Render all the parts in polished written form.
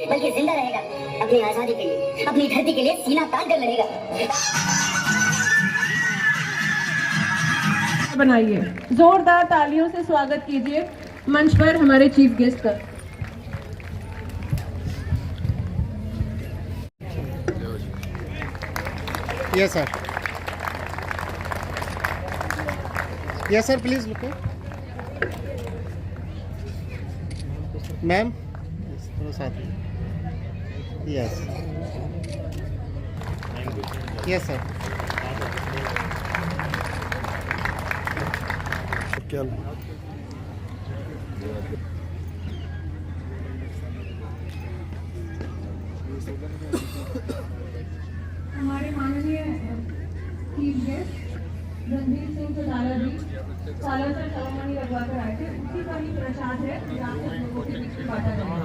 बल्कि जिंदा रहेगा, अपनी आजादी के लिए, अपनी धरती के लिए सीना तान कर लड़ेगा। बनाइए, जोरदार तालियों से स्वागत कीजिए मंच पर हमारे चीफ गेस्ट का। Yes, sir. Yes, sir. Please look. Ma'am. थोड़ा साथ में. Yes. Yes, sir. क्या? हमारे माननीय चीफ गेस्ट रणधीर सिंह चौटाला जी सालासर सेरेमनी लगवा कर आए थे, उसी का ही प्रसाद है जो आप सब लोगों के बीच में बांटा जाएगा।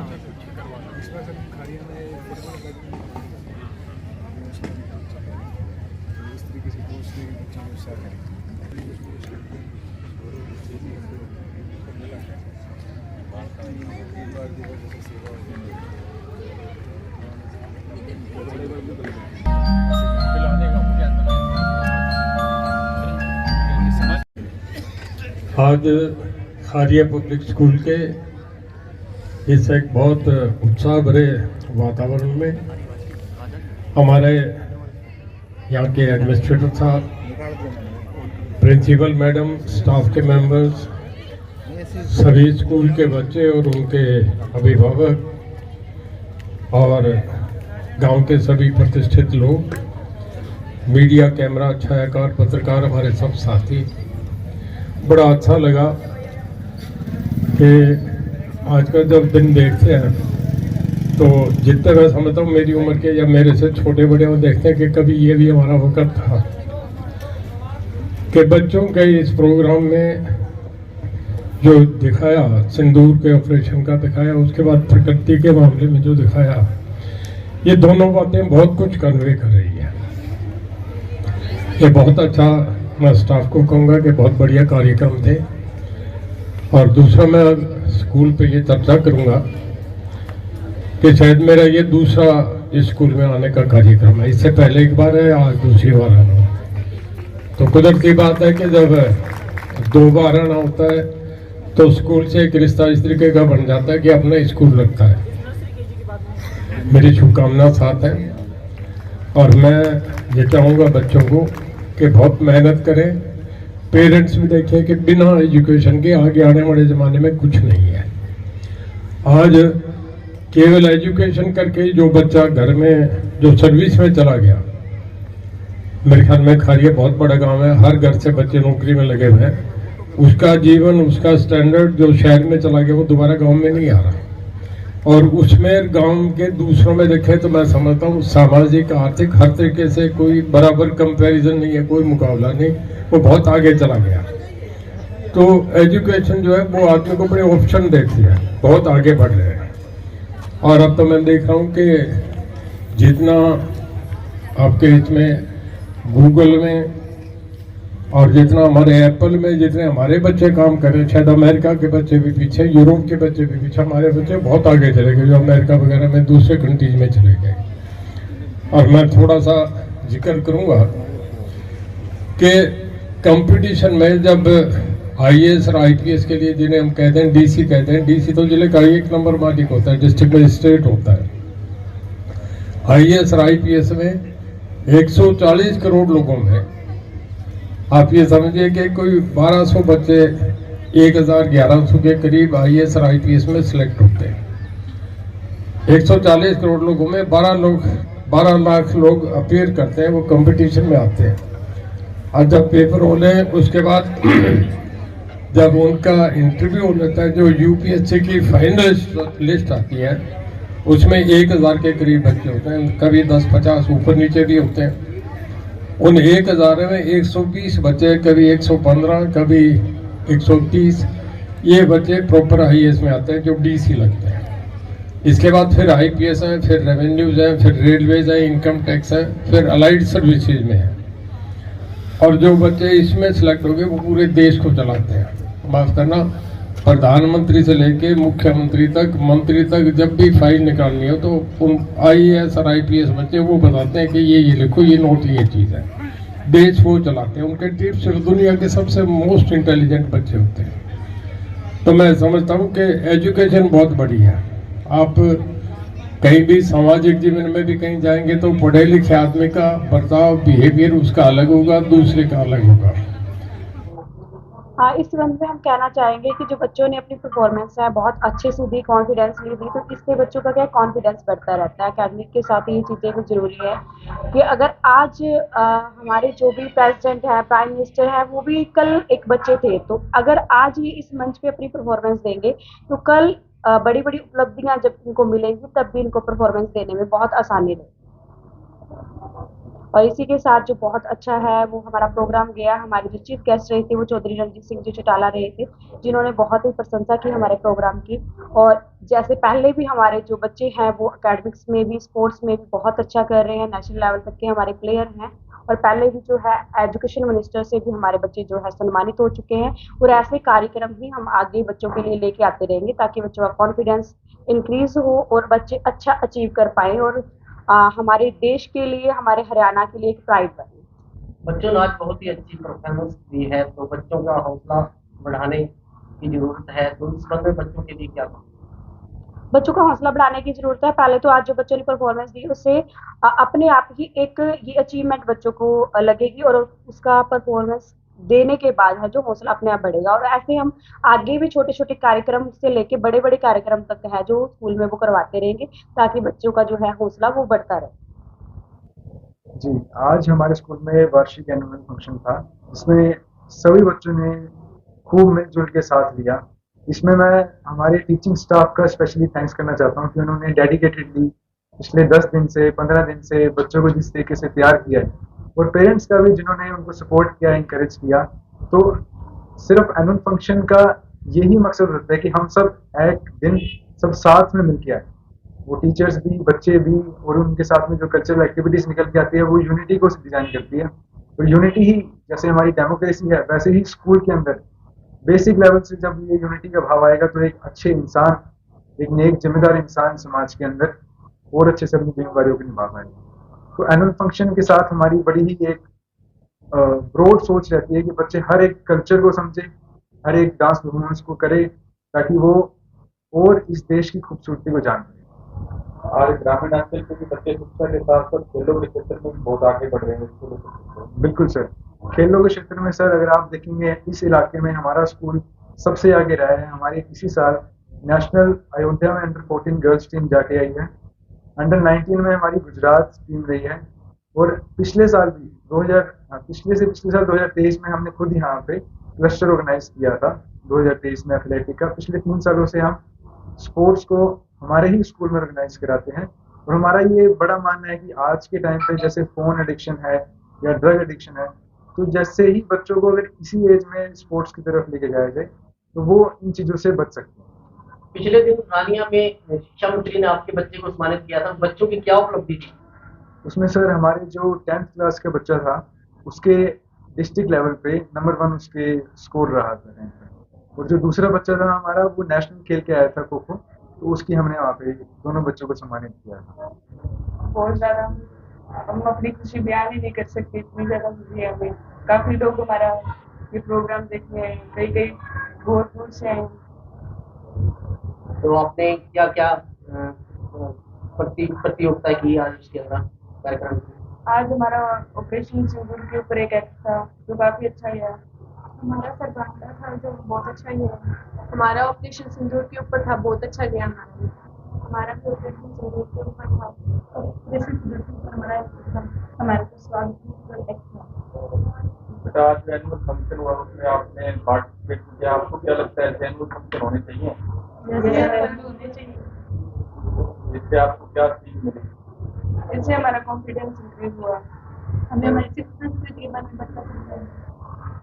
आज खारिया पब्लिक स्कूल के इस एक बहुत उत्साह भरे वातावरण में हमारे यहाँ के एडमिनिस्ट्रेटर साहब, प्रिंसिपल मैडम, स्टाफ के मेंबर्स, सभी स्कूल के बच्चे और उनके अभिभावक और गांव के सभी प्रतिष्ठित लोग, मीडिया, कैमरा, छायाकार, पत्रकार, हमारे सब साथी, बड़ा अच्छा लगा कि आज का जब दिन देखते हैं तो जितने मैं समझता हूँ मेरी उम्र के या मेरे से छोटे बड़े वो देखते हैं कि कभी ये भी हमारा वक्त था कि बच्चों के इस प्रोग्राम में जो दिखाया, सिंदूर के ऑपरेशन का दिखाया, उसके बाद प्रकृति के मामले में जो दिखाया, ये दोनों बातें बहुत कुछ कन्वे कर रही है। ये बहुत अच्छा, मैं स्टाफ को कहूँगा कि बहुत बढ़िया कार्यक्रम थे। और दूसरा मैं स्कूल पे ये चर्चा करूँगा कि शायद मेरा ये दूसरा इस स्कूल में आने का कार्यक्रम है। इससे पहले एक बार है, आज दूसरी बार आना। तो कुदरती बात है कि जब दो बार आना होता है तो स्कूल से एक रिश्ता इस तरीके का बन जाता है कि अपना स्कूल लगता है। मेरी शुभकामना साथ है और मैं ये चाहूँगा बच्चों को कि बहुत मेहनत करें। पेरेंट्स भी देखें कि बिना एजुकेशन के आगे आने वाले ज़माने में कुछ नहीं है। आज केवल एजुकेशन करके जो बच्चा घर में जो सर्विस में चला गया, मेरे ख्याल में खारिया बहुत बड़ा गांव है, हर घर से बच्चे नौकरी में लगे हुए हैं, उसका जीवन, उसका स्टैंडर्ड जो शहर में चला गया वो दोबारा गाँव में नहीं आ रहा। और उसमें गांव के दूसरों में देखें तो मैं समझता हूँ सामाजिक, आर्थिक, हर तरीके से कोई बराबर कंपैरिजन नहीं है, कोई मुकाबला नहीं, वो बहुत आगे चला गया। तो एजुकेशन जो है वो आदमी को बड़े ऑप्शन देती है, बहुत आगे बढ़ रहे हैं। और अब तो मैं देख रहा हूँ कि जितना आपके इसमें गूगल में और जितना हमारे एप्पल में जितने हमारे बच्चे काम कर रहे हैं, शायद अमेरिका के बच्चे भी पीछे, यूरोप के बच्चे भी पीछे, हमारे बच्चे बहुत आगे चले गए जो अमेरिका वगैरह में दूसरे कंट्रीज में चले गए। और मैं थोड़ा सा जिक्र करूंगा कि कंपटीशन में जब आईएएस और आईपीएस के लिए, जिन्हें हम कहते हैं डीसी कहते हैं, डीसी तो जिले का 1 नंबर मालिक होता है, डिस्ट्रिक्ट मजिस्ट्रेट होता है। आईएएस और आईपीएस में 140 करोड़ लोगों में आप ये समझिए कि कोई 1200 बच्चे 1100 के करीब आईएएस और आईपीएस में सिलेक्ट होते हैं। 140 करोड़ लोगों में 12 लाख लोग अपीयर करते हैं, वो कंपटीशन में आते हैं। और जब पेपर होने उसके बाद जब उनका इंटरव्यू होता है, जो यूपीएससी की फाइनल लिस्ट आती है, उसमें 1000 के करीब बच्चे होते हैं, कभी 10-50 ऊपर नीचे भी होते हैं। उन 1000 में 120 बच्चे, कभी 115, कभी 130, ये बच्चे प्रॉपर आईएएस में आते हैं जो डीसी लगते हैं। इसके बाद फिर आईपीएस हैं, फिर रेवेन्यूज हैं, फिर रेलवेज हैं, इनकम टैक्स हैं, फिर अलाइड सर्विसेज में है। और जो बच्चे इसमें सिलेक्ट हो गए वो पूरे देश को चलाते हैं, माफ करना, प्रधानमंत्री से लेके मुख्यमंत्री तक, मंत्री तक जब भी फाइल निकालनी हो तो IAS और IPS बच्चे वो बताते हैं कि ये लिखो, ये नोट, ये चीज़ है। देश वो चलाते हैं, उनके टिप्स दुनिया के सबसे मोस्ट इंटेलिजेंट बच्चे होते हैं। तो मैं समझता हूँ कि एजुकेशन बहुत बड़ी है। आप कहीं भी सामाजिक जीवन में भी कहीं जाएंगे तो पढ़े लिखे आदमी का बर्ताव, बिहेवियर उसका अलग होगा, दूसरे का अलग होगा। हाँ, इस संबंध में हम कहना चाहेंगे कि जो बच्चों ने अपनी परफॉर्मेंस है बहुत अच्छे से दी, कॉन्फिडेंसली दी, तो इससे बच्चों का क्या कॉन्फिडेंस बढ़ता रहता है। एकेडमिक के साथ ये चीज़ें भी ज़रूरी है कि अगर आज हमारे जो भी प्रेसिडेंट है, प्राइम मिनिस्टर है, वो भी कल एक बच्चे थे, तो अगर आज ये इस मंच पे अपनी परफॉर्मेंस देंगे तो कल बड़ी बड़ी उपलब्धियां जब इनको मिलेंगी तब भी इनको परफॉर्मेंस देने में बहुत आसानी रहेगी। और इसी के साथ जो बहुत अच्छा है वो हमारा प्रोग्राम गया। हमारे जो चीफ गेस्ट रहे थे वो चौधरी रणजीत सिंह जी चौटाला रहे थे, जिन्होंने बहुत ही प्रशंसा की हमारे प्रोग्राम की। और जैसे पहले भी हमारे जो बच्चे हैं वो एकेडमिक्स में भी, स्पोर्ट्स में भी बहुत अच्छा कर रहे हैं, नेशनल लेवल तक के हमारे प्लेयर हैं। और पहले भी जो है एजुकेशन मिनिस्टर से भी हमारे बच्चे जो है सम्मानित हो चुके हैं। और ऐसे कार्यक्रम ही हम आगे बच्चों के लिए लेके आते रहेंगे ताकि बच्चों का कॉन्फिडेंस इंक्रीज हो और बच्चे अच्छा अचीव कर पाएँ और हमारे देश के लिए, हमारे हरियाणा के लिए एक प्राइड बने। बच्चों ने आज बहुत ही अच्छी परफॉर्मेंस दी है, तो बच्चों का हौसला बढ़ाने की जरूरत है। तो इस संबंध में बच्चों के लिए क्या करें? बच्चों का हौसला बढ़ाने की जरूरत है। पहले तो आज जो बच्चों ने परफॉर्मेंस दी उससे अपने आप ही एक ये अचीवमेंट बच्चों को लगेगी और उसका परफॉर्मेंस देने के बाद है जो हौसला अपने आप बढ़ेगा। और ऐसे हम आगे भी छोटे छोटे कार्यक्रम से लेके बड़े बड़े कार्यक्रम तक है जो स्कूल में वो करवाते रहेंगे ताकि बच्चों का जो है हौसला वो बढ़ता रहे। जी, आज हमारे स्कूल में वार्षिक एनुअल फंक्शन था, जिसमें सभी बच्चों ने खूब मिलजुल के साथ लिया। इसमें मैं हमारे टीचिंग स्टाफ का स्पेशली थैंक्स करना चाहता हूँ कि उन्होंने डेडिकेटेडली पिछले 10 दिन से 15 दिन से बच्चों को जिस तरीके से तैयार किया है, और पेरेंट्स का भी जिन्होंने उनको सपोर्ट किया, इंकरेज किया। तो सिर्फ एनुअल फंक्शन का यही मकसद होता है कि हम सब एक दिन सब साथ में मिलकर आए, वो टीचर्स भी, बच्चे भी, और उनके साथ में जो कल्चरल एक्टिविटीज निकल के आती है वो यूनिटी को डिजाइन करती है। और यूनिटी ही, जैसे हमारी डेमोक्रेसी है, वैसे ही स्कूल के अंदर बेसिक लेवल से जब ये यूनिटी का भाव आएगा तो एक अच्छे इंसान, एक नेक जिम्मेदार इंसान समाज के अंदर और अच्छे से अपनी जिम्मेदारियों को निभा पाएगा। तो एनुअल फंक्शन के साथ हमारी बड़ी ही एक ब्रॉड सोच रहती है कि बच्चे हर एक कल्चर को समझे, हर एक डांस परफॉर्मेंस को करे, ताकि वो और इस देश की खूबसूरती को जान पाए। आज ग्रामीण अंचल के भी बच्चे शिक्षा के साथ साथ खेलों के क्षेत्र में बहुत आगे बढ़ रहे हैं। बिल्कुल सर, खेलों के क्षेत्र में सर अगर आप देखेंगे इस इलाके में हमारा स्कूल सबसे आगे रहा है। हमारी इसी साल नेशनल अयोध्या में अंडर 14 गर्ल्स टीम जाके आई है, अंडर 19 में हमारी गुजरात टीम रही है, और पिछले साल भी पिछले साल 2023 में हमने खुद यहाँ पे क्लस्टर ऑर्गेनाइज किया था 2023 में एथलेटिक का। पिछले 3 सालों से हम स्पोर्ट्स को हमारे ही स्कूल में ऑर्गेनाइज कराते हैं। और हमारा ये बड़ा मानना है कि आज के टाइम पे जैसे फोन एडिक्शन है या ड्रग एडिक्शन है, तो जैसे ही बच्चों को अगर इसी एज में स्पोर्ट्स की तरफ लेके जाया जाए तो वो इन चीज़ों से बच सकते हैं। पिछले दिन रानिया में शिक्षा मंत्री ने आपके बच्चे को सम्मानित किया था, बच्चों की क्या उपलब्धि थी? उसमें सर हमारे जो 10th क्लास का बच्चा था उसके डिस्ट्रिक्ट लेवल पे नंबर 1 उसके स्कोर रहा था, और जो दूसरा बच्चा था हमारा वो नेशनल खेल के आया था खो खो, तो उसकी हमने वहाँ पे दोनों बच्चों को सम्मानित किया था। बहुत ज़्यादा हम अपनी खुशी बयान ही नहीं कर सकते, इतनी ज़्यादा खुशी है हमें। काफ़ी लोग हमारा ये प्रोग्राम देखने आए, कई बहुत दूर से आए। तो आपने क्या क्या प्रतियोगिता की आज उसके अंदर कार्यक्रम? आज हमारा ऑपरेशन सिंदूर के ऊपर एक एक्ट था जो काफ़ी अच्छा गया। हमारा सरबांडा था जो बहुत अच्छा गया। हमारा ऑपरेशन सिंदूर के ऊपर था, बहुत अच्छा गया। हमारा ऑपरेशन सिंदूर के ऊपर था, ऑपरेशन सिंदूर के ऊपर हमारे को स्वागत एक्ट था। आज एनुअल फंक्शन हुआ, उसमें आपने पार्टिसिपेट किया, आपको क्या लगता है एनुअल फंक्शन होने चाहिए? इससे आपको क्या सीख मिली? इससे हमारा कॉन्फिडेंस इंक्रीज हुआ, हमें हमारी संस्कृति के बारे में पता चलता है।